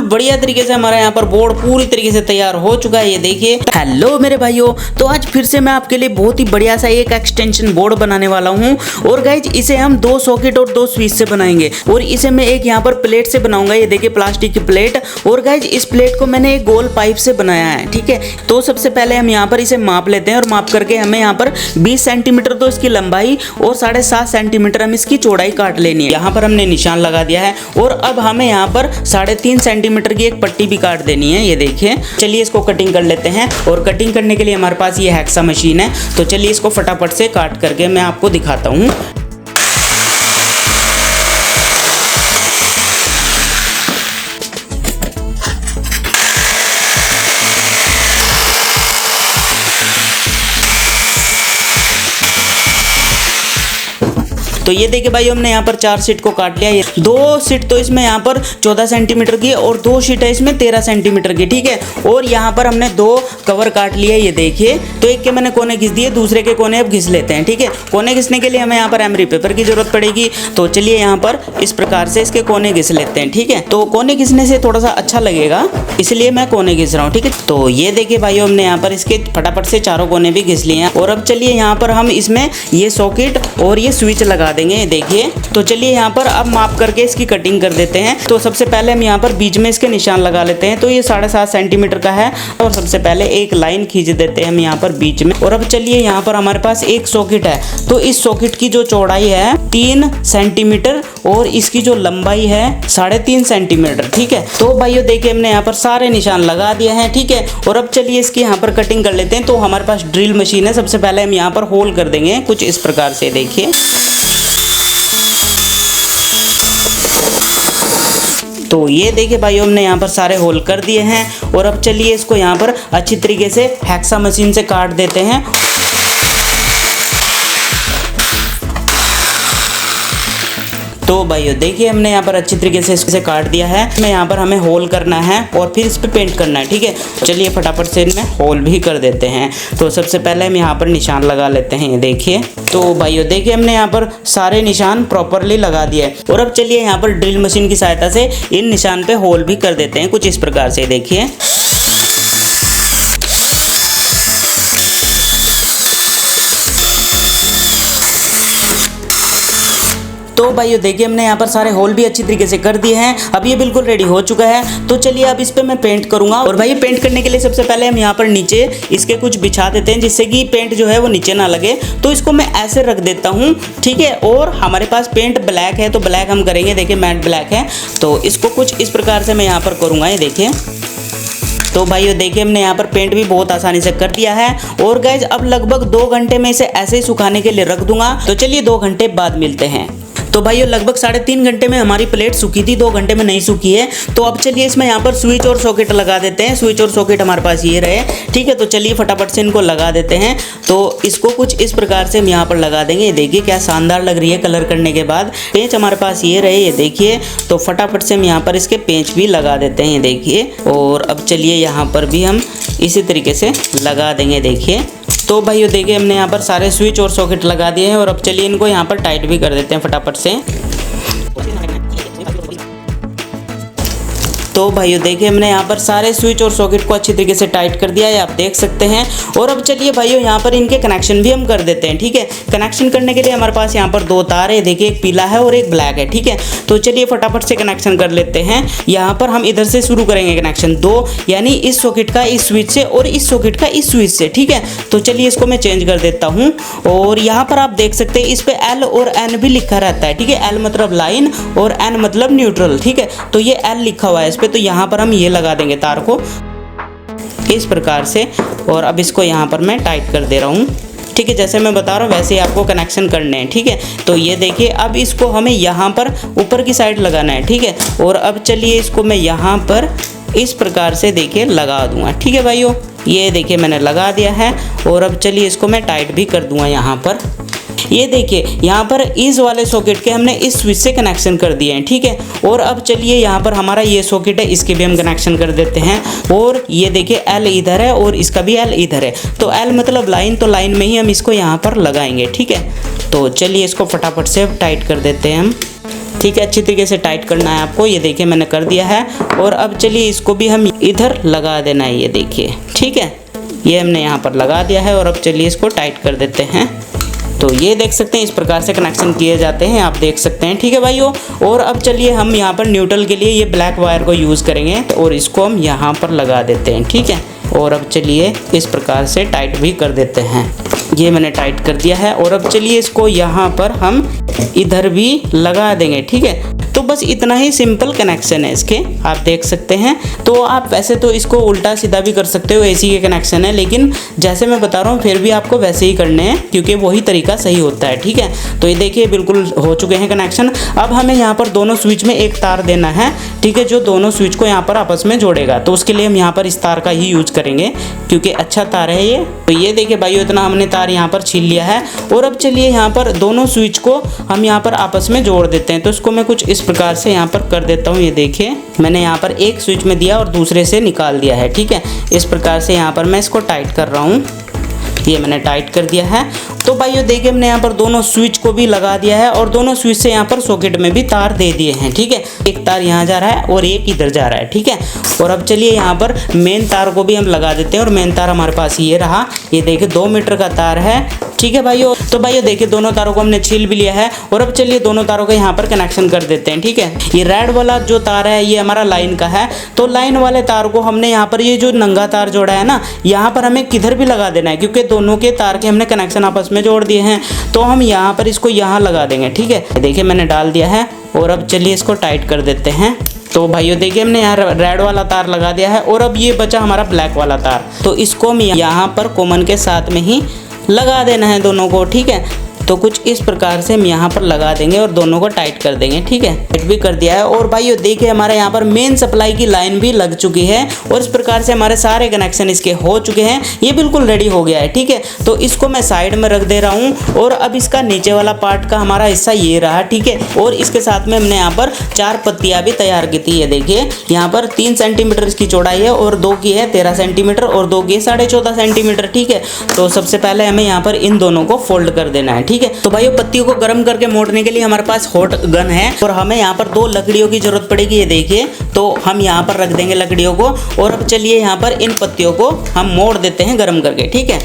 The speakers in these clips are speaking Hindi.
बढ़िया तरीके से हमारा यहाँ पर बोर्ड पूरी तरीके से तैयार हो चुका है। ये देखिए। हेलो मेरे भाइयों, तो आज फिर से मैं आपके लिए बहुत ही बढ़िया सा एक एक्सटेंशन बोर्ड बनाने वाला हूँ। और गाइज इसे हम 2 सॉकेट और 2 स्विच से बनाएंगे और इसे मैं एक यहाँ पर प्लेट से बनाऊंगा। ये देखिए प्लास्टिक की प्लेट। और गाइज इस प्लेट को मैंने एक गोल पाइप से बनाया है। ठीक है, तो सबसे पहले हम यहाँ पर इसे माप लेते हैं और माप करके हमें यहाँ पर 20 सेंटीमीटर तो इसकी लंबाई और 7.5 सेंटीमीटर हम इसकी चौड़ाई काट लेनी है। यहाँ पर हमने निशान लगा दिया है और अब हमें यहाँ पर 3.5 सेंटीमीटर की एक पट्टी भी काट देनी है। ये देखिए, चलिए इसको कटिंग कर लेते हैं। और कटिंग करने के लिए हमारे पास ये हैक्सा मशीन है, तो चलिए इसको फटाफट से काट करके मैं आपको दिखाता हूँ। तो ये देखिए भाई, हमने यहाँ पर 4 शीट को काट लिया। ये 2 शीट तो इसमें यहाँ पर 14 सेंटीमीटर की और 2 शीट है इसमें 13 सेंटीमीटर की। ठीक है, और यहाँ पर हमने 2 कवर काट लिया। ये देखिए, तो एक के मैंने कोने घिस दिए, दूसरे के कोने अब घिस लेते हैं। ठीक है, कोने घिसने के लिए हमें यहाँ पर एमरी पेपर की जरूरत पड़ेगी। तो चलिए यहाँ पर इस प्रकार से इसके कोने घिस लेते हैं। ठीक है, तो कोने घिसने से थोड़ा सा अच्छा लगेगा, इसलिए मैं कोने घिस रहा हूँ। ठीक है, तो ये देखिए भाई, हमने यहाँ पर इसके फटाफट से चारों कोने भी घिस लिए हैं। और अब चलिए यहाँ पर हम इसमें ये सॉकेट और ये स्विच लगा देंगे। देखिए, तो चलिए यहाँ पर अब माप करके इसकी कटिंग कर देते हैं। तो सबसे पहले हम यहाँ पर बीच में इसके निशान लगा लेते हैं। तो ये 7.5 सेंटीमीटर का है और सबसे पहले एक लाइन खींच देते हैं हम यहाँ पर बीच में। और अब चलिए यहाँ पर हमारे पास एक सॉकेट है, तो इस सॉकेट की जो चौड़ाई है 3 सेंटीमीटर और इसकी जो लंबाई है 3.5 सेंटीमीटर। ठीक है, तो भाइयों देखिए, हमने यहाँ पर सारे निशान लगा दिए हैं। ठीक है, और अब चलिए इसकी यहाँ पर कटिंग कर लेते हैं। तो हमारे पास ड्रिल मशीन है, सबसे पहले हम यहाँ पर होल कर देंगे कुछ इस प्रकार से। देखिए, तो ये देखिए भाई, हमने यहाँ पर सारे होल कर दिए हैं। और अब चलिए इसको यहाँ पर अच्छी तरीके से हैक्सा मशीन से काट देते हैं। तो भाइयों देखिए, हमने यहाँ पर अच्छी तरीके से इसे काट दिया है। मैं यहाँ पर हमें होल करना है और फिर इस पे पेंट करना है। ठीक है, चलिए फटाफट से इनमें होल भी कर देते हैं। तो सबसे पहले हम यहाँ पर निशान लगा लेते हैं। ये देखिए, तो भाइयों देखिए, हमने यहाँ पर सारे निशान प्रॉपरली लगा दिए। और अब चलिए यहाँ पर ड्रिल मशीन की सहायता से इन निशान पे होल भी कर देते हैं कुछ इस प्रकार से। देखिए, तो भाइयों देखिए, हमने यहाँ पर सारे होल भी अच्छी तरीके से कर दिए हैं। अब ये बिल्कुल रेडी हो चुका है। तो चलिए अब इस पे मैं पेंट करूंगा। और भाई पेंट करने के लिए सबसे पहले हम यहाँ पर नीचे इसके कुछ बिछा देते हैं, जिससे कि पेंट जो है वो नीचे ना लगे। तो इसको मैं ऐसे रख देता हूँ। ठीक है, और हमारे पास पेंट ब्लैक है, तो ब्लैक हम करेंगे। देखिए मैट ब्लैक है, तो इसको कुछ इस प्रकार से मैं यहाँ पर करूँगा। ये देखिए, तो भाइयों देखिए, हमने यहाँ पर पेंट भी बहुत आसानी से कर दिया है। और गाइज अब लगभग 2 घंटे में इसे ऐसे ही सुखाने के लिए रख दूंगा। तो चलिए 2 घंटे बाद मिलते हैं। तो भाइयों लगभग 3.5 घंटे में हमारी प्लेट सूखी थी, 2 घंटे में नहीं सूखी है। तो अब चलिए इसमें यहाँ पर स्विच और सॉकेट लगा देते हैं। स्विच और सॉकेट हमारे पास ये रहे। ठीक है, तो चलिए फटाफट से इनको लगा देते हैं। तो इसको कुछ इस प्रकार से हम यहाँ पर लगा देंगे। ये देखिए क्या शानदार लग रही है कलर करने के बाद। पेंच हमारे पास ये रहे। ये देखिए, तो फटाफट से हम यहाँ पर इसके पेंच भी लगा देते हैं। ये देखिए, और अब चलिए यहाँ पर भी हम इसी तरीके से लगा देंगे। देखिए, तो भाइयों देखिए, हमने यहाँ पर सारे स्विच और सॉकेट लगा दिए हैं। और अब चलिए इनको यहाँ पर टाइट भी कर देते हैं फटाफट से। तो भाइयों देखिए, हमने यहाँ पर सारे स्विच और सॉकेट को अच्छी तरीके से टाइट कर दिया है, आप देख सकते हैं। और अब चलिए भाइयों यहाँ पर इनके कनेक्शन भी हम कर देते हैं। ठीक है, कनेक्शन करने के लिए हमारे पास यहाँ पर 2 तार है। देखिए, एक पीला है और एक ब्लैक है। ठीक है, तो चलिए फटाफट से कनेक्शन कर लेते हैं। यहाँ पर हम इधर से शुरू करेंगे कनेक्शन 2, यानी इस सॉकेट का इस स्विच से और इस सॉकेट का इस स्विच से। ठीक है, तो चलिए इसको मैं चेंज कर देता हूँ। और यहाँ पर आप देख सकते हैं इस पे L और N भी लिखा रहता है। ठीक है, L मतलब लाइन और N मतलब न्यूट्रल। ठीक है, तो ये L लिखा हुआ है इस पे। तो यहाँ पर हम ये लगा देंगे तार को इस प्रकार से। और अब इसको यहाँ पर मैं टाइट कर दे रहा हूँ। ठीक है, जैसे मैं बता रहा हूँ वैसे ही आपको कनेक्शन करने हैं। ठीक है, तो ये देखिए, अब इसको हमें यहाँ पर ऊपर की साइड लगाना है। ठीक है, और अब चलिए इसको मैं यहाँ पर इस प्रकार से देखिए लगा दूंगा। ठीक है भाइयों, ये देखिए मैंने लगा दिया है। और अब चलिए इसको मैं टाइट भी कर दूंगा यहाँ पर। ये देखिए, यहाँ पर इस वाले सॉकेट के हमने इस स्विच से कनेक्शन कर दिए हैं। ठीक है, और अब चलिए यहाँ पर हमारा ये सॉकेट है, इसके भी हम कनेक्शन कर देते हैं। और ये देखिए L इधर है और इसका भी L इधर है। तो L मतलब लाइन, तो लाइन में ही हम इसको यहाँ पर लगाएंगे। ठीक है, तो चलिए इसको फटाफट से टाइट कर देते हैं हम। ठीक है, अच्छी तरीके से टाइट करना है आपको। ये देखिए मैंने कर दिया है। और अब चलिए इसको भी हम इधर लगा देना है, ये देखिए, ठीक है, ये हमने यहाँ पर लगा दिया है। और अब चलिए इसको टाइट कर देते हैं। तो ये देख सकते हैं इस प्रकार से कनेक्शन किए जाते हैं, आप देख सकते हैं, ठीक है भाइयों। और अब चलिए हम यहाँ पर न्यूट्रल के लिए ये ब्लैक वायर को यूज़ करेंगे, तो और इसको हम यहाँ पर लगा देते हैं, ठीक है। और अब चलिए इस प्रकार से टाइट भी कर देते हैं। ये मैंने टाइट कर दिया है। और अब चलिए इसको यहाँ पर हम इधर भी लगा देंगे, ठीक है। तो बस इतना ही सिंपल कनेक्शन है इसके, आप देख सकते हैं। तो आप वैसे तो इसको उल्टा सीधा भी कर सकते हो, एसी के कनेक्शन है, लेकिन जैसे मैं बता रहा हूँ फिर भी आपको वैसे ही करने हैं, क्योंकि वही तरीका सही होता है, ठीक है। तो ये देखिए बिल्कुल हो चुके हैं कनेक्शन। अब हमें यहाँ पर दोनों स्विच में एक तार देना है, ठीक है, जो दोनों स्विच को यहाँ पर आपस में जोड़ेगा। तो उसके लिए हम यहाँ पर इस तार का ही यूज करेंगे, क्योंकि अच्छा तार है ये। तो ये देखिए भाइयों, इतना हमने तार यहाँ पर छील लिया है। और अब चलिए यहाँ पर दोनों स्विच को हम यहाँ पर आपस में जोड़ देते हैं। तो इसको मैं कुछ इस प्रकार से यहाँ पर कर देता हूँ। ये देखिए मैंने यहाँ पर एक स्विच में दिया और दूसरे से निकाल दिया है, ठीक है। इस प्रकार से यहाँ पर मैं इसको टाइट कर रहा हूँ। ये मैंने टाइट कर दिया है। तो भाइयों देखिए हमने यहाँ पर दोनों स्विच को भी लगा दिया है और दोनों स्विच से यहाँ पर सॉकेट में भी तार दे दिए हैं, ठीक है। एक तार यहाँ जा रहा है और एक इधर जा रहा है, ठीक है। और अब चलिए यहाँ पर मेन तार को भी हम लगा देते हैं। और मेन तार हमारे पास ये रहा, ये देखिए 2 मीटर का तार है, ठीक है भाइयों। तो भाइयों देखिए दोनों तारों को हमने छील भी लिया है। और अब चलिए दोनों तारों का यहाँ पर कनेक्शन कर देते हैं, ठीक है। ये रेड वाला जो तार है ये हमारा लाइन का है। तो लाइन वाले तार को हमने यहाँ पर ये जो नंगा तार जोड़ा है ना, यहाँ पर हमें किधर भी लगा देना है, क्योंकि दोनों के तार के हमने कनेक्शन आपस में जोड़ दिए हैं। तो हम यहाँ पर इसको यहाँ लगा देंगे, ठीक है। देखिए मैंने डाल दिया है। और अब चलिए इसको टाइट कर देते हैं। तो भाइयों देखिए हमने यहाँ रेड वाला तार लगा दिया है। और अब ये बचा हमारा ब्लैक वाला तार, तो इसको हम यहाँ पर कॉमन के साथ में ही लगा देना है दोनों को, ठीक है। तो कुछ इस प्रकार से हम यहाँ पर लगा देंगे और दोनों को टाइट कर देंगे, ठीक है। टाइट भी कर दिया है। और भाइयों देखिए हमारे यहाँ पर मेन सप्लाई की लाइन भी लग चुकी है। और इस प्रकार से हमारे सारे कनेक्शन इसके हो चुके हैं। ये बिल्कुल रेडी हो गया है, ठीक है। तो इसको मैं साइड में रख दे रहा हूँ। और अब इसका नीचे वाला पार्ट का हमारा हिस्सा ये रहा, ठीक है। और इसके साथ में हमने यहाँ पर 4 पत्तियाँ भी तैयार की थी। ये देखिए यहाँ पर 3 सेंटीमीटर इसकी चौड़ाई है और 2 की है 13 सेंटीमीटर और 2 की है 14.5 सेंटीमीटर, ठीक है। तो सबसे पहले हमें यहाँ पर इन दोनों को फोल्ड कर देना है, ठीक है। तो भाइयों पत्तियों को गर्म करके मोड़ने के लिए हमारे पास हॉट गन है। और हमें यहाँ पर 2 लकड़ियों की जरूरत पड़ेगी, ये देखिए। तो हम यहाँ पर रख देंगे लकड़ियों को। और अब चलिए यहाँ पर इन पत्तियों को हम मोड़ देते हैं गर्म करके, ठीक है।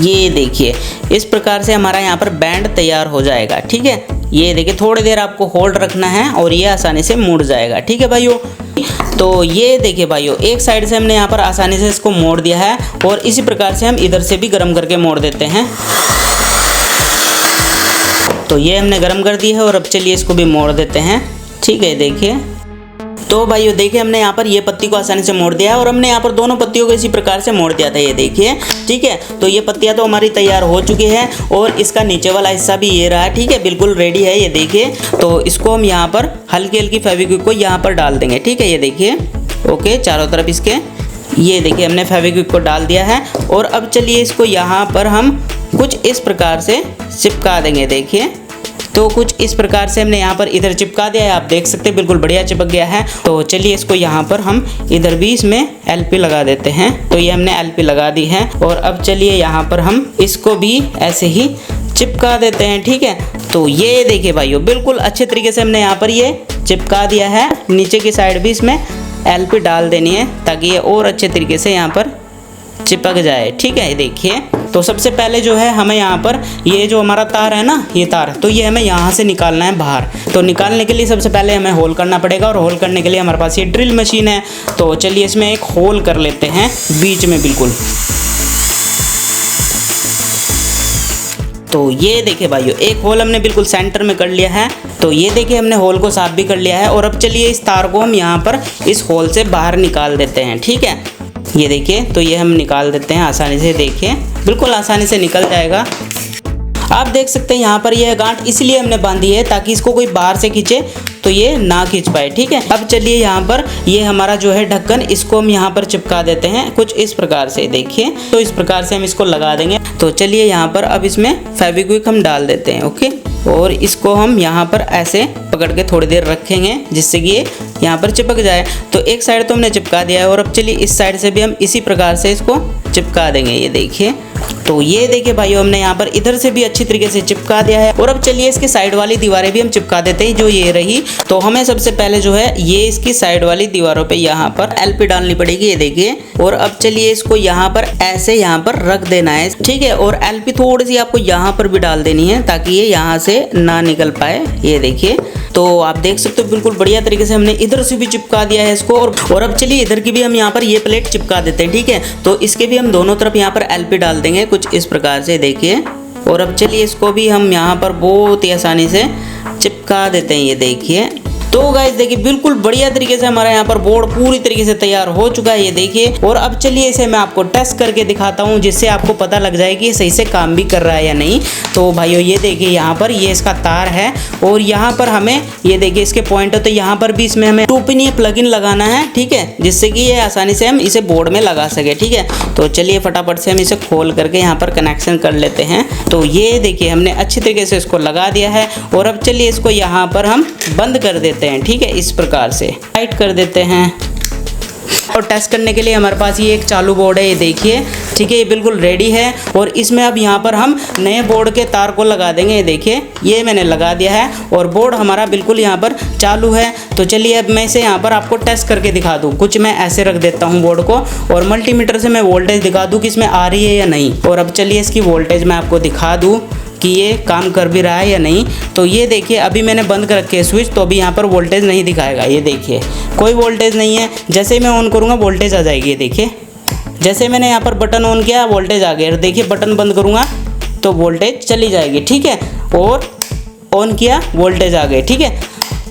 ये देखिए इस प्रकार से हमारा यहाँ पर बैंड तैयार हो जाएगा, ठीक है। ये देखिए थोड़ी देर आपको होल्ड रखना है और ये आसानी से मुड़ जाएगा, ठीक है भाइयों। तो ये देखिए भाइयों एक साइड से हमने यहाँ पर आसानी से इसको मोड़ दिया है। और इसी प्रकार से हम इधर से भी गर्म करके मोड़ देते हैं। तो ये हमने गर्म कर दी है। और अब चलिए इसको भी मोड़ देते हैं, ठीक है। देखिए तो भाइयों देखिए हमने यहाँ पर ये पत्ती को आसानी से मोड़ दिया है। और हमने यहाँ पर दोनों पत्तियों को इसी प्रकार से मोड़ दिया था, ये देखिए, ठीक है। तो ये पत्तियाँ तो हमारी तैयार हो चुकी है। और इसका नीचे वाला हिस्सा भी ये रहा, ठीक है, बिल्कुल रेडी है, ये देखिए। तो इसको हम यहाँ पर हल्की हल्की फेविक्विक को यहाँ पर डाल देंगे, ठीक है। ये देखिए ओके, चारों तरफ इसके ये देखिए हमने फेविक्विक को डाल दिया है। और अब चलिए इसको यहाँ पर हम कुछ इस प्रकार से चिपका देंगे, देखिए। तो कुछ इस प्रकार से हमने यहाँ पर इधर चिपका दिया है, आप देख सकते हैं बिल्कुल बढ़िया चिपक गया है। तो चलिए इसको यहाँ पर हम इधर भी इसमें एलपी लगा देते हैं। तो ये हमने एलपी लगा दी है। और अब चलिए यहाँ पर हम इसको भी ऐसे ही चिपका देते हैं, ठीक है। तो ये देखिए भाइयों बिल्कुल अच्छे तरीके से हमने यहाँ पर ये चिपका दिया है। नीचे की साइड भी इसमें एलपी डाल देनी है ताकि ये और अच्छे तरीके से यहाँ पर चिपक जाए, ठीक है। देखिए तो सबसे पहले जो है हमें यहाँ पर ये जो हमारा तार है ना, ये तार, तो ये हमें यहाँ से निकालना है बाहर। तो निकालने के लिए सबसे पहले हमें होल करना पड़ेगा। और होल करने के लिए हमारे पास ये ड्रिल मशीन है। तो चलिए इसमें एक होल कर लेते हैं बीच में बिल्कुल। तो ये देखिए भाइयों एक होल हमने बिल्कुल सेंटर में कर लिया है। तो ये देखिए हमने होल को साफ भी कर लिया है। और अब चलिए इस तार को हम यहाँ पर इस होल से बाहर निकाल देते हैं, ठीक है। ये देखिए तो ये हम निकाल देते हैं आसानी से, देखिए बिल्कुल आसानी से निकल जाएगा। आप देख सकते हैं यहाँ पर यह गांठ इसलिए हमने बांधी है ताकि इसको कोई बाहर से खींचे तो ये ना खींच पाए, ठीक है। अब चलिए यहाँ पर ये हमारा जो है ढक्कन, इसको हम यहाँ पर चिपका देते हैं कुछ इस प्रकार से, देखिए। तो इस प्रकार से हम इसको लगा देंगे। तो चलिए यहाँ पर अब इसमें फेविक्विक हम डाल देते हैं, ओके। और इसको हम यहाँ पर ऐसे पकड़ के थोड़ी देर रखेंगे जिससे कि ये यहाँ पर चिपक जाए। तो एक साइड तो हमने चिपका दिया है। और अब चलिए इस साइड से भी हम इसी प्रकार से इसको चिपका देंगे, ये देखिए, तो ये देखिए भाइयों हमने यहाँ पर इधर से भी अच्छी तरीके से चिपका दिया है। और अब चलिए इसके साइड वाली दीवारें भी हम चिपका देते हैं, जो ये रही। तो हमें सबसे पहले जो है ये इसकी साइड वाली दीवारों पे यहाँ पर एलपी डालनी पड़ेगी, ये देखिए। और अब चलिए इसको यहाँ पर ऐसे यहाँ पर रख देना है, ठीक है। और एलपी थोड़ी सी आपको यहाँ पर भी डाल देनी है ताकि ये यहाँ से ना निकल पाए, ये देखिए। तो आप देख सकते हो बिल्कुल बढ़िया तरीके से हमने इधर से भी चिपका दिया है इसको। और अब चलिए इधर की भी हम यहाँ पर ये प्लेट चिपका देते हैं, ठीक है। तो इसके भी हम दोनों तरफ यहाँ पर एलपी डाल देंगे कुछ इस प्रकार से, देखिए। और अब चलिए इसको भी हम यहाँ पर बहुत ही आसानी से चिपका देते हैं, ये देखिए। तो गाइस देखिए बिल्कुल बढ़िया तरीके से हमारा यहाँ पर बोर्ड पूरी तरीके से तैयार हो चुका है, ये देखिए। और अब चलिए इसे मैं आपको टेस्ट करके दिखाता हूँ, जिससे आपको पता लग जाए कि ये सही से काम भी कर रहा है या नहीं। तो भाइयों ये देखिए यहाँ पर ये इसका तार है और यहाँ पर हमें ये देखिए इसके पॉइंट है, तो यहाँ पर भी इसमें हमें 2 पिन ये प्लग इन लगाना है, ठीक है, जिससे कि ये आसानी से हम इसे बोर्ड में लगा सके, ठीक है। तो चलिए फटाफट से हम इसे खोल करके यहाँ पर कनेक्शन कर लेते हैं। तो ये देखिए हमने अच्छी तरीके से इसको लगा दिया है। और अब चलिए इसको यहाँ पर हम बंद कर देते हैं, ठीक है, इस प्रकार से टाइट कर देते हैं। और टेस्ट करने के लिए हमारे पास ये एक चालू बोर्ड है, ये देखिए, ठीक है, ये बिल्कुल रेडी है। और इसमें अब यहाँ पर हम नए बोर्ड के तार को लगा देंगे, ये देखिए, ये मैंने लगा दिया है और बोर्ड हमारा बिल्कुल यहाँ पर चालू है। तो चलिए अब मैं इसे यहाँ पर आपको टेस्ट करके दिखा दूँ। कुछ मैं ऐसे रख देता हूँ बोर्ड को और मल्टीमीटर से मैं वोल्टेज दिखा दूँ कि इसमें आ रही है या नहीं। और अब चलिए इसकी वोल्टेज मैं आपको दिखा दूँ कि ये काम कर भी रहा है या नहीं। तो ये देखिए अभी मैंने बंद कर रखे है स्विच, तो अभी यहाँ पर वोल्टेज नहीं दिखाएगा, ये देखिए कोई वोल्टेज नहीं है। जैसे ही मैं ऑन करूँगा वोल्टेज आ जाएगी, ये देखिए। जैसे मैंने यहाँ पर बटन ऑन किया वोल्टेज आ गया, देखिए बटन बंद करूँगा तो वोल्टेज चली जाएगी, ठीक है। और ऑन किया वोल्टेज आ गई, ठीक है।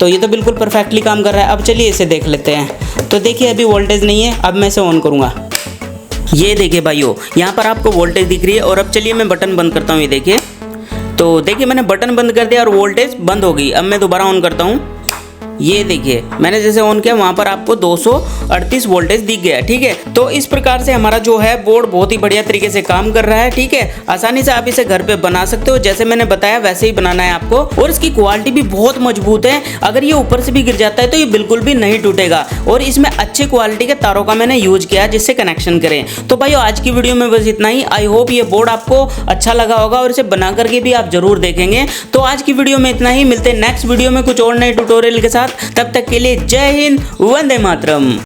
तो ये तो बिल्कुल परफेक्टली काम कर रहा है। अब चलिए इसे देख लेते हैं। तो देखिए अभी वोल्टेज नहीं है, अब मैं इसे ऑन करूँगा, ये देखिए भाइयों यहाँ पर आपको वोल्टेज दिख रही है। और अब चलिए मैं बटन बंद करता हूँ, ये देखिए। तो देखिए मैंने बटन बंद कर दिया और वोल्टेज बंद हो गई। अब मैं दोबारा ऑन करता हूँ, ये देखिए मैंने जैसे ऑन किया वहाँ पर आपको 238 वोल्टेज दिख गया, ठीक है। तो इस प्रकार से हमारा जो है बोर्ड बहुत ही बढ़िया तरीके से काम कर रहा है, ठीक है। आसानी से आप इसे घर पे बना सकते हो, जैसे मैंने बताया वैसे ही बनाना है आपको। और इसकी क्वालिटी भी बहुत मजबूत है, अगर ये ऊपर से भी गिर जाता है तो ये बिल्कुल भी नहीं टूटेगा। और इसमें अच्छी क्वालिटी के तारों का मैंने यूज किया जिससे कनेक्शन करें। तो भाई आज की वीडियो में बस इतना ही। आई होप ये बोर्ड आपको अच्छा लगा होगा और इसे बना करके भी आप जरूर देखेंगे। तो आज की वीडियो में इतना ही, मिलते हैं नेक्स्ट वीडियो में कुछ और नए ट्यूटोरियल के साथ। तब तक के लिए जय हिंद, वंदे मातरम।